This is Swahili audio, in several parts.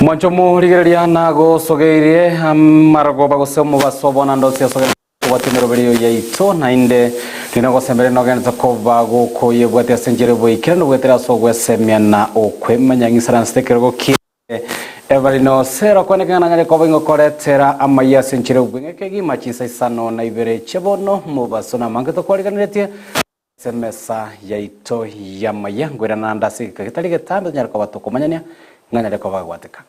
Mwancho muhurigereria nago sogeire marago bagosemo basobona ndose sogeire watimero beriyo yaito na inde linago sembere no genza kova go koye bwate senjere boikira no bwetera so gwesemya na okwemanya ngisara nstekerego ki Everino sera kwanekana ngale kova ngokoretera amaya senjere bwengeke gi machisa isano na ibere chebono mubasona mangeto kwaliganiretie semesa yaito yamaya ngwera nanda sika kitali getando nyarako batokomanyania ngana leko bagwateka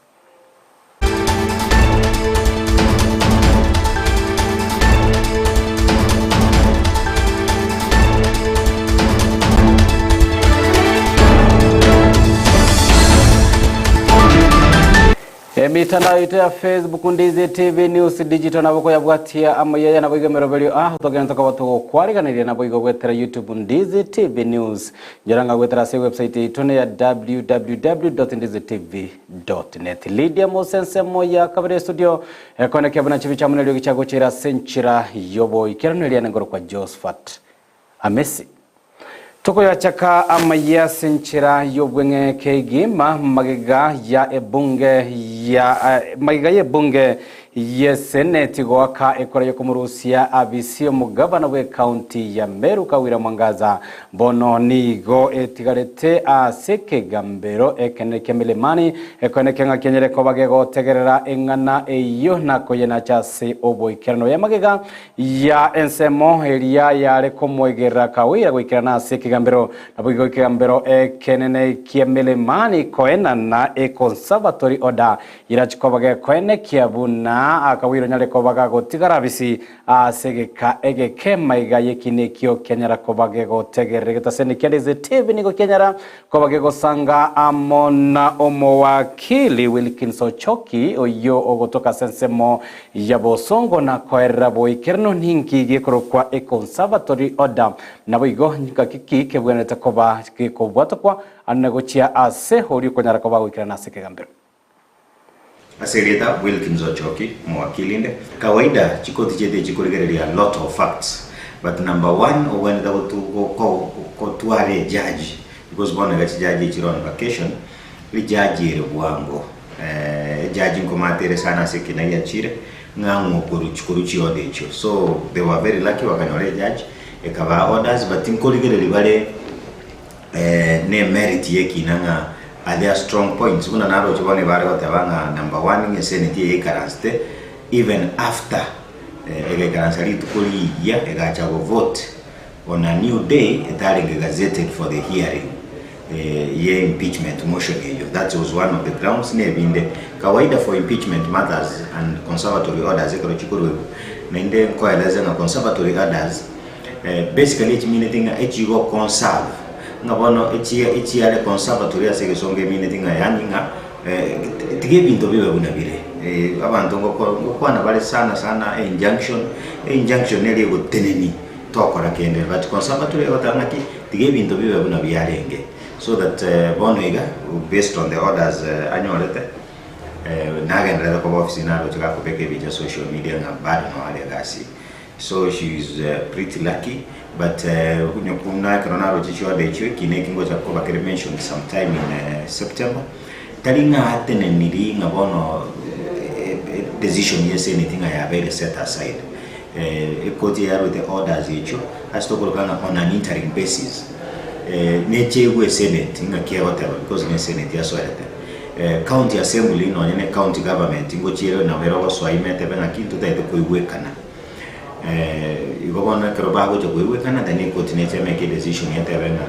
mitandao yetu ya Facebook Ndizi TV News Digital naboko yabwatia amayaya nabo igamero belio togenda tokabato kwariganirira nabo igogwetera YouTube Ndizi TV News ngeranga gwetera se website itone ya www.ndizitv.net Lydia Mosense moya kabere studio ekone kyabana chibicha munelyo gichago chira senchira yobo ikiranelya ngoro kwa Josephat Amesi Toko ya chaka amaya senchira yobwenge kegima magiga ya ebunge ya magiga ye bunge ye seneti goaka ekora yo kumurusia abisio mugabana we county ya Meru Kawira Mwangaza bono nigo etigarete aseke gambero ekene kemelemani ekone kenga kenyere ko bagego tegerera engana eyo nako yena chase oboikerano ya magiga ya ensemo eria yare komwegera Kawira goikirana aseke gambero nabugo gambero ekenene kemelemani koena na conservatory order irachikobage koene kiabuna akawiro nyale kobaga gotigara bisi asegeka egeke maiga yekine kyo kenyara kobage gotegere gitasene Ndizi TV niko kenyara kobage gosanga amona omowakili Wilkins Ochoki oyo ogotoka sensemo yabosongo na koera boikerno ninki gikorokwa conservatory order nabigo nkakiki kebweneta koba kikobwatokwa anegochia ase hori konyara koba goikirana aseke gambero Aserieta Wilkins Ochoki mwakilinde kawaida chikoti chete chikorigereria a lot of facts but number one when the go to a judge because one of the judge is on vacation we judge Rwango judge nkomatere sana sekina ya chire ngango kuruchi odecho so they were very lucky wakanyore judge ekaba orders but inkorigereria bale ne merit yekinanga there are strong points kuna naro chibone bare batabanga number 1 in senate ekaraste even after ekaransari tukuri ya egacha go vote on a new day etare gazetted for the hearing ye impeachment motion hiyo that was one of the grounds nebinde kawaida for impeachment matters and conservatory orders ekoro chikuru nende ko eleza na conservatory orders basically it means thing echigo conserve ngabono echi ale conservatory asege songe minetinga yaninga tige bintu biwe bunabire abantu ngokwana bale sana injunction eli goteneni tokora kende but conservatory otangaki tige bintu biwe bunabiyarenge so that bonoiga based on the orders anyorete nagendera ko office nalo chikako peke bija social media na bad no ale gasi so she is pretty lucky but unyokuna kronaro chichwa decho kineki ngoja ko bakere mention sometime in September talinga atene niri ngabono decision yes anything I have very set aside ekoti yaro the orders yecho astogolokana on an interim basis neche we senate ngakia whatever because ne senate ya soete county assembly no ne county government ngochiro na wero so aimete bena kintu taite kuiwekana igobona kerobago to kuiwekana then continue make a decision yetebena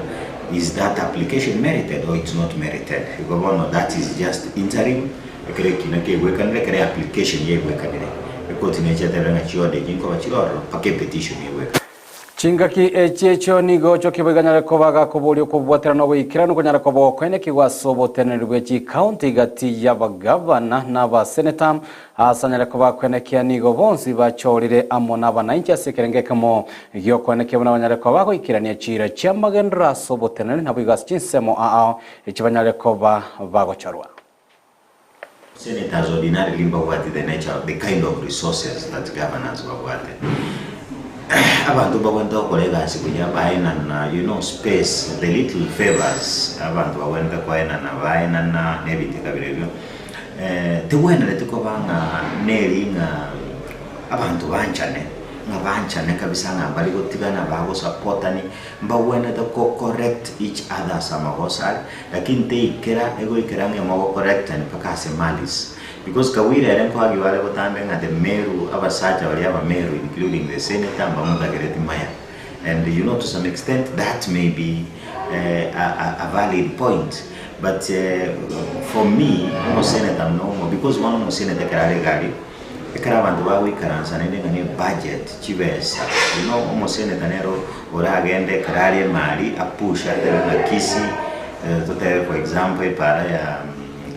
is that application merited or it's not merited igobona that is just interim ekereki na kewekana kere application yewekana continue yetebena chiode jinko bachiro pake petition yeweka Chingaki echecho nigo chokibeganya kobaga kobulyo kubwatera no wikirano kunyara kobo kwene kigwa sobo tenerwe chi county gati ya bagavana na ba senator asanyara koba kwene kia nigo bonsi bachorire amona bananchi asekerenge kamo gyo kwene kibona banyara koba ko ikirania chira chamagendra sobo tenere na bigas chinsemo echibanyara koba bagochorwa Senators ordinarily what the nature the kind of resources that governors were abantu bawenda kolega sikunya baina na space the little favors abantu bawenda kwaina na baina na nebiti kabirevyo tewene tuko banga neri nga abantu banchane kabisa nga bali gotigana bago supportani mbawene to correct each other samagosa lakini te ikera ego ikerange mo correct and pakase malis because kawire eren ko agi wale gotambe nga the meru abasaja wali aba meru including the senator mbamuga gereti maya, and you know to some extent that may be a valid point, but for me no senator no because one no senator karale gari ekara bantu bawe karansa nende ngane budget chibesa, you know omo senator nero ora agende karale mali apusha de kisi tote for example para ya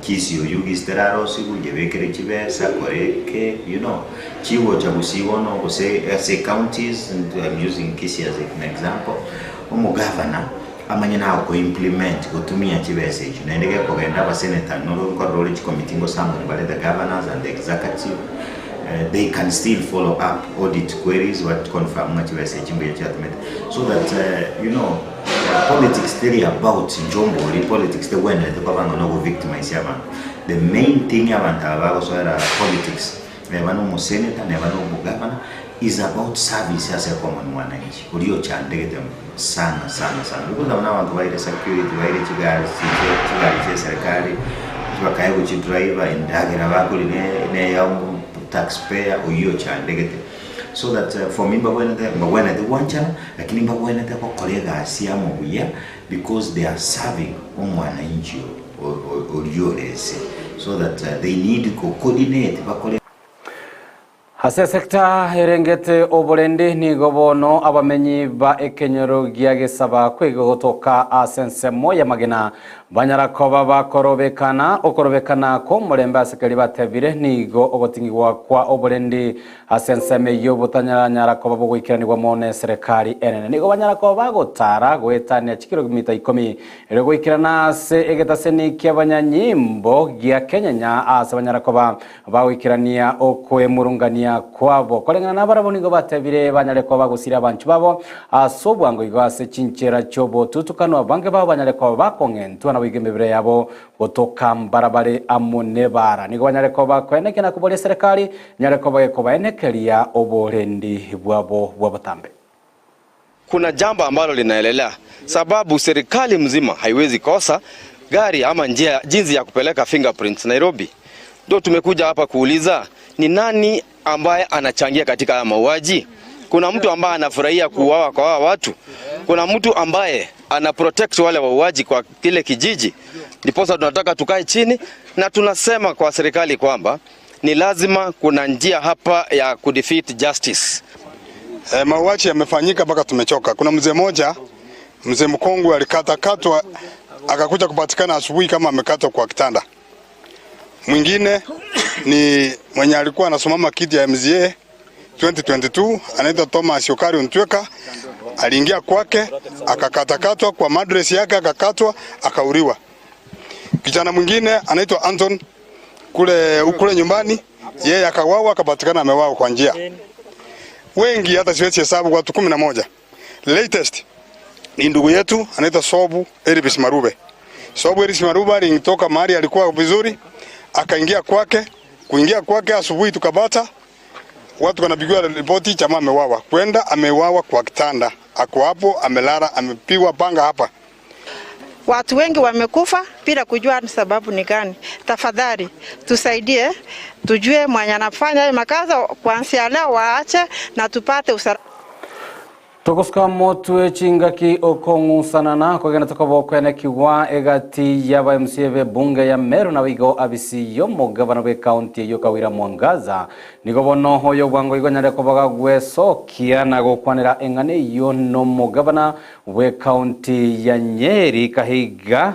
kisi oyugi steraro sigu yebekere chibesa koreke, you know chiwo chabusiwo no go say counties, and I'm using kisi as an example, omo governor amanye na ko implement go tumia chibesa ichi nendeke kogenda ba senator no ko role committee go samwe bale the governors and the executive. They can still follow up audit queries what confirm much we say so that you know politics really about Njombo politics the when the government no go victimize yaman. The main thing about politics never no senator never no governor is about service as a common one age ulio chandege them sana because now want to wide security wide chigari serikali tukaye kuchi driver indagira bako ne yangu taxpayer uyo chandegete, so that for me mbawene the one channel lakini mbawene the ko kolega asiamo buya because they are serving omwananchi olyorese, so that they need to coordinate bakole Hase sekta herengete obolendi ni gobono abamenyi ba ekenyero giagesaba kwegotoka asensemo ya magena banyarakoba bakorobekana ko mulembe asekeli batebire nigo ogotingirwa kwa obolendi asenseme yo butanyarakoba bugwikiranirwa mone serikali enene nigo banyarakoba bagotara gwetania chikilomita 10 ere gwikirana se egetase ni kyabanyanyimbo gia Kenya ase banyarakoba bagwikirania okwemurungania kwabo kolengana nabaraboni go batebire banyarekoba gusira bantu babo asobwango igase chinchera chobo tutukano bange babo banyarekoba bakongentu na wigemebere yabo gotoka mbarabare amonebara nigo banyarekoba kwenekena kubole serikali nyarekoba yekoba enekelia obolendi bwabo bwabatambe. Kuna jambo ambalo linaendelea sababu serikali mzima haiwezi kosa gari ama njia jinsi ya kupeleka fingerprints Nairobi. Ndio tumekuja hapa kuuliza ni nani ambaye anachangia katika haya mauaji. Kuna mtu ambaye anafurahia kuuawa kwa hawa watu. Kuna mtu ambaye ana protect wale wauaji kwa kile kijiji. Ndipo tunataka tukae chini na tunasema kwa serikali kwamba ni lazima kuna njia hapa ya kudefeat justice. Mauaji yamefanyika mpaka tumechoka. Kuna mzee mmoja, mzee mkongwe alikatwa akakuja kupatikana asubuhi kama amekatwa kwa kitanda. Mwingine ni mwenye alikuwa anasomama kiti ya MCA 2022 anaitwa Thomas Yokari Ntweka, aliingia kwake akakatakatwa kwa madress yake akakatwa akauriwa. Kijana mwingine anaitwa Anton kule nyumbani, yeye akawawa akapatikana amewawa kwa njia. Wengi hata siwezi hesabu, watu 11. Latest ni ndugu yetu anaitwa Sobu Elvis Marube. Sobu Elvis Marube alitoka mahali alikuwa vizuri akaingia kwake, kuingia kwake asubuhi tukabata watu wanapigiwa ripoti chama amewawa. Kwenda amewawa kwa kitanda. Ako hapo amelala amepigwa panga hapa. Watu wengi wamekufa bila kujua sababu ni gani. Tafadhali tusaidie tujue mwenye anafanya makaza kuanzia leo waache na tupate usalama. Tokoska motu echingaki okongusanana kwa gena tokobo kwene kiwa egati yaba MCV bunge ya Meru na wigo abisi yomo gavana we county yo Kawira Mwangaza nigo bono hoyo bwango igo nyare kobaga gweso kiana go kwanira engane yo no mo gavana we county ya Nyeri Kahiga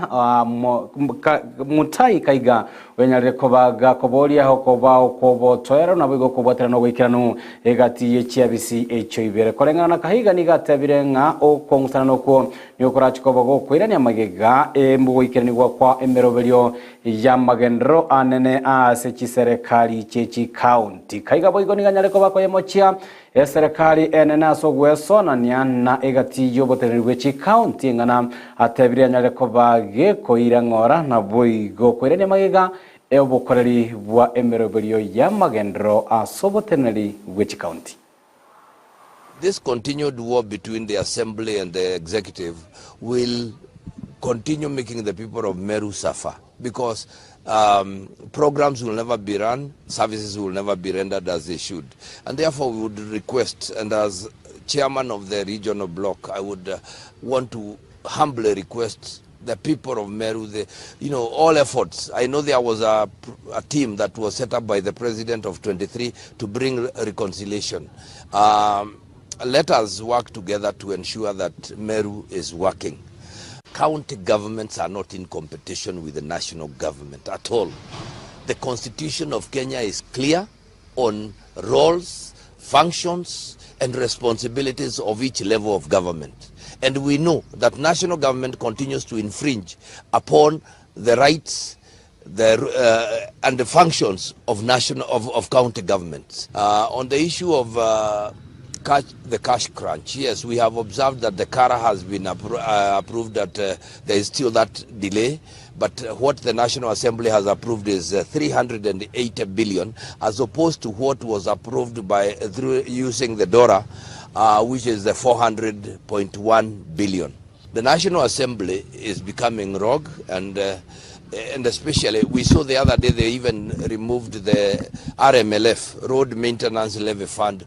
Mutai Kaiga wenyare kobaga kobolia hokoba okobo toero na wigo kobotera no gwikiranu egati yechiabisi echo ibere kolengana Kahiga nigatebirenga okongusana noko nyokorachikoba go kwirania magega mbugoikiranirwa kwa emeroberio ya magendro anene ase chiserikali chechi county Kaiga boigo niganyare koba ko yemochia serikali enene asogwesona niana egati yobotenerwe chi county ngana atebiria nyare koba ge koira ngora na boigo kwirania magega obukoreri bwa emeroberio ya magendero asoboteneri bw'eki county. This continued war between the assembly and the executive will continue making the people of Meru suffer, because programs will never be run, services will never be rendered as they should. And therefore we would request, and as chairman of the regional bloc, I would want to humbly request the people of Meru, all efforts. I know there was a team that was set up by the president of 23 to bring reconciliation. Let us work together to ensure that Meru is working. County governments are not in competition with the national government at all. The Constitution of Kenya is clear on roles, functions, and responsibilities of each level of government. And we know that national government continues to infringe upon the rights and the functions of county governments. On the issue of the cash crunch, yes, we have observed that the CARA has been approved, that there is still that delay. But what the National Assembly has approved is 380 billion, as opposed to what was approved through using the DORA, which is the 400.1 billion. The National Assembly is becoming rogue, and especially we saw the other day they even removed the RMLF, Road Maintenance Levy Fund,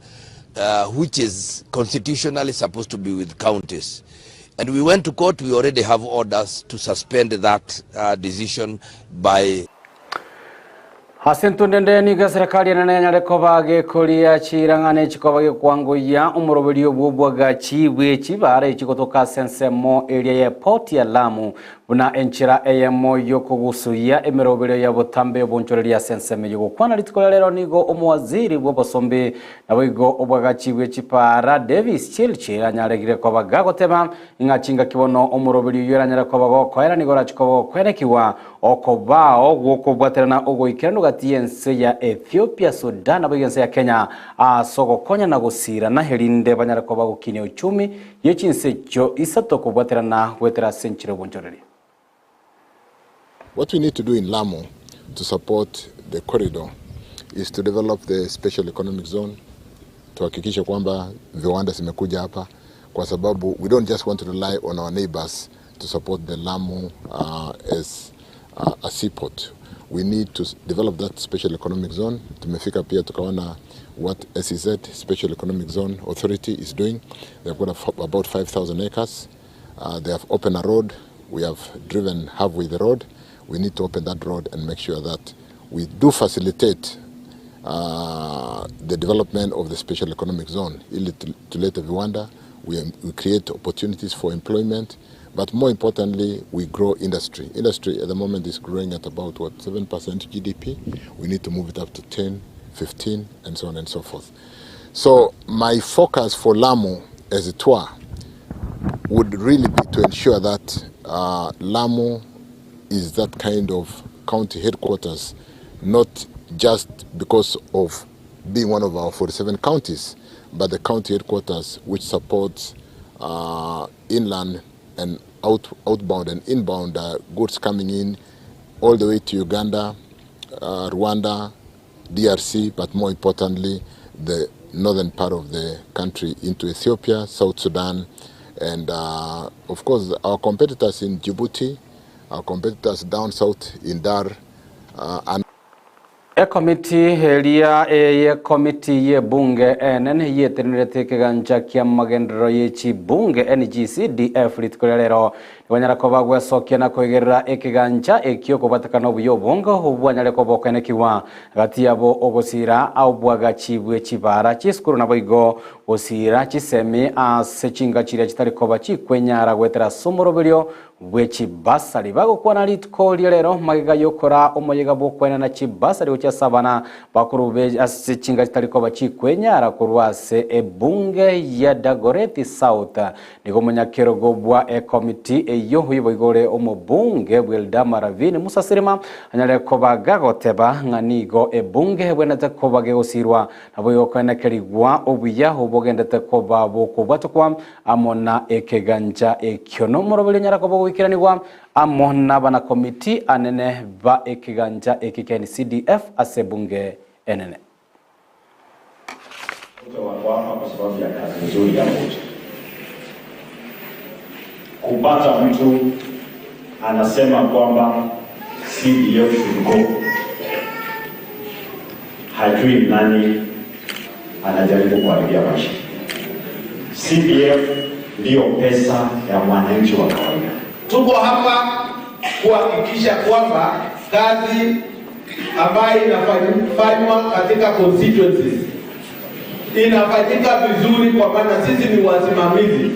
which is constitutionally supposed to be with counties. And we went to court. We already have orders to suspend that decision by Hasentundende niga serikali nene nyalekobage kulia chirangane chikobage kwanguya umurobelio bubwaga chiwe chibare chikotoka sensemo area ya port ya Lamu buna enchira eyemo yokugusuya emerobelio ya butambe bonchoreri ya sensemo yogokwana litikolero nigo omwaziri bwobosombe nabigo obwaga chiwe chipara Davis Chilchira nyalegire kobaga gotema ingachinga kibono umurobelio yoranyara kobago koera nigora chikobo kwenekiwa okobao gwokobwaterana ogoikirano gatiense ya Ethiopia, Sudan abigense ya Kenya sogo konya na gusira na herinde banyara koba gukine uchumi yechinse cyo isato kubwaterana wetera senchire bonchoreri. What we need to do in Lamu to support the corridor is to develop the special economic zone, tuhakikishe kwamba viwanda zimekuja hapa, kwa sababu we don't just want to rely on our neighbors to support the Lamu as a seaport. We need to develop that special economic zone. Tumefika pia tukaona what SEZ, Special Economic Zone Authority, is doing. They've got about 5,000 acres. They have opened a road. We have driven halfway the road. We need to open that road and make sure that we do facilitate the development of the Special Economic Zone. To let viwanda, we create opportunities for employment. But more importantly, we grow industry. Industry at the moment is growing at about, 7% GDP. We need to move it up to 10, 15, and so on and so forth. So my focus for Lamu as a tour would really be to ensure that Lamu is that kind of county headquarters, not just because of being one of our 47 counties, but the county headquarters which supports inland and outbound and inbound goods coming in all the way to Uganda, Rwanda, DRC, but more importantly, the northern part of the country into Ethiopia, South Sudan, and of course our competitors in Djibouti, our competitors down south in Dar, and committee helia committee ye bunge enen ye tenirete keganja kya magendro ye chi bunge NGC DF litkolero wanyara koba gwesokia na kogerera ekiganja ekyo kubatakana obuyo bongo obwanyale kobokene kiwa gati yabo ogosira au bwaga chibwe chibara chiskuru na boigo osira chisemi asechinga chire chitari koba chikwenyara gwetera somorobelio bwechi basari bago kwana litko lero magiga yokora omoyega bokwena na chibasari ucha sabana bakurube asechinga chitari koba chikwenyara kurwase ebunge ya Dagoretti South nigo munyakerogo bwa committee iyo huibo igore omubunge Wildama Ravini Musa Sirima anyale kobaga goteba nganigo ebunge bwenete kobage osirwa nabo yokana kerigwa obuya hobogendete koba bokobwatokwa amona ekeganja ekyono morobele nyara kobo wikiranirwa amona bana komiti anene ba ekeganja ekikeni CDF asebunge enene kwa sababu ya kazi nzuri ya moja. Kupata mtu anasema kwamba CDF should go, hajui nani anajaribu kuharibia maisha. CDF ndio pesa ya mwananchi wa kawaida. Tuko hapa kuhakikisha kwamba kazi ambayo inafanywa katika constituencies inafanyika vizuri, kwa maana sisi ni wasimamizi.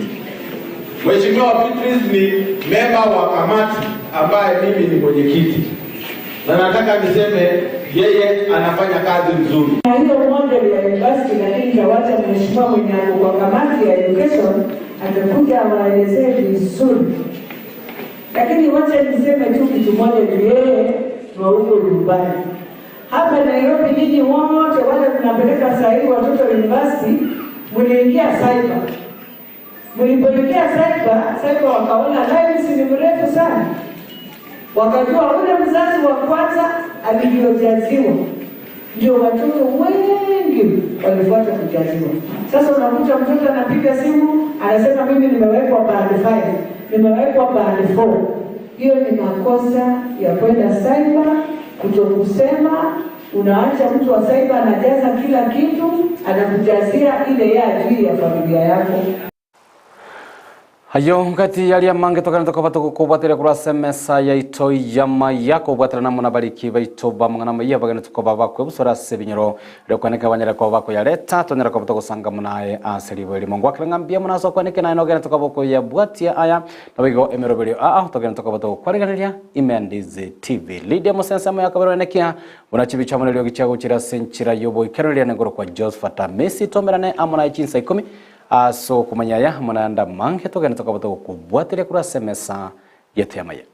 Mheshimiwa Beatrice ni memba wa kamati ambaye mimi ni mwenyekiti, na nataka niseme yeye anafanya kazi nzuri. Hiyo model ya university, lakini tawacha mheshimiwa mwenye kwa kamati ya education atakuja awaelezee vizuri. Lakini wacha niseme tu kitu moja, yeye wa huko nyumbani. Hapa Nairobi nyinyi wote wale mnapeleka sahihi watoto university, mliingia cyber. Mlipoingia cyber wakaona life ni mrefu sana. Wakajua ule mzazi wa kwanza alivyojaziwa, ndio watoto wengi walifuata kujaziwa. Sasa unakuta mtoto anapiga simu anasema mimi nimewekwa band 5, nimewekwa band 4. Hiyo ni makosa ya kwenda cyber, kutokusema. Unaacha mtu wa cyber anajaza kila kitu, anakujazia ile ya juu ya familia yako. Hayo ngati yali amange tokana tokobata kubatira kurasa mesa ya ito yama yako bwatira namuna bariki baito bamwana mayiya bagana tukoba bakwe busora sebinyoro rekwaneka banyara kwa bako ya leta tonera kwa butoko sanga munaye aseribo eri mongwa kirangambia munaso kwaneke na inogena tokobako ya bwatia aya nabigo emerobelio tokana tokobata kwariganiria Imendize TV Lydia Musensa mo yakabero nekia unachibicha munelio gichago chira senchira yobo ikerelia ngoro kwa Josephat Messi tomerane amuna ichinsa 10 so kumanyaya munanda mange tokana tokabata kubwatire kurasa mesa yetu yamaya.